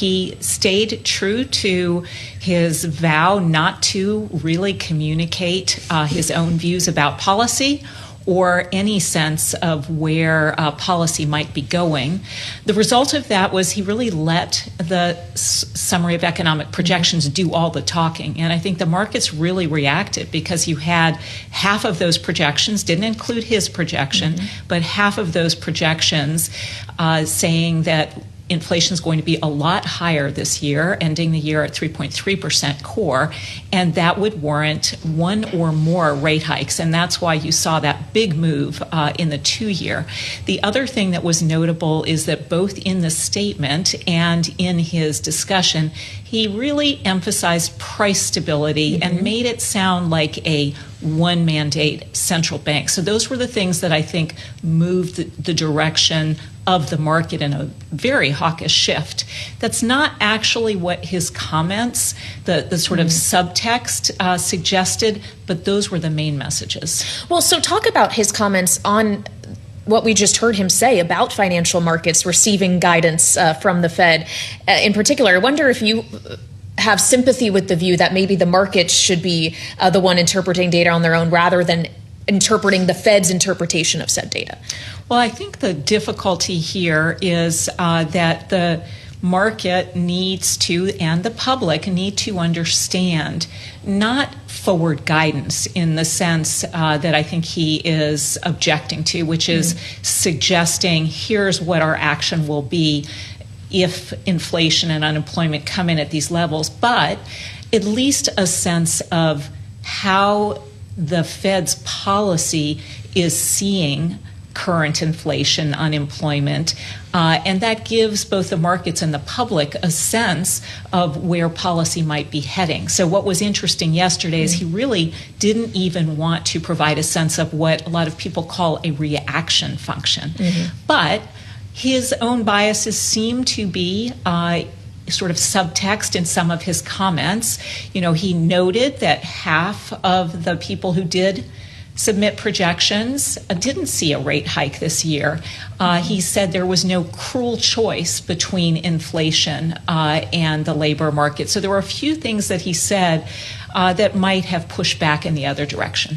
He stayed true to his vow not to really communicate his own views about policy or any sense of where policy might be going. The result of that was he really let the summary of economic projections do all the talking. And I think the markets really reacted because you had half of those projections, didn't include his projection, but half of those projections saying that inflation is going to be a lot higher this year, ending the year at 3.3% core, and that would warrant one or more rate hikes, and that's why you saw that big move in the 2-year. The other thing that was notable is that both in the statement and in his discussion, he really emphasized price stability and made it sound like a one mandate central bank. So those were the things that I think moved the direction of the market in a very hawkish shift. That's not actually what his comments, the sort of subtext suggested, but those were the main messages. Well, so talk about his comments on what we just heard him say about financial markets receiving guidance from the Fed. In particular, I wonder if you have sympathy with the view that maybe the markets should be the one interpreting data on their own rather than interpreting the Fed's interpretation of said data. Well, I think the difficulty here is that the market needs to, and the public need to understand, not forward guidance in the sense that I think he is objecting to, which is suggesting here's what our action will be if inflation and unemployment come in at these levels, but at least a sense of how the Fed's policy is seeing current inflation, unemployment, and that gives both the markets and the public a sense of where policy might be heading. So what was interesting yesterday is he really didn't even want to provide a sense of what a lot of people call a reaction function. But his own biases seem to be sort of subtext in some of his comments. You know, he noted that half of the people who did submit projections didn't see a rate hike this year. He said there was no cruel choice between inflation and the labor market. So there were a few things that he said that might have pushed back in the other direction.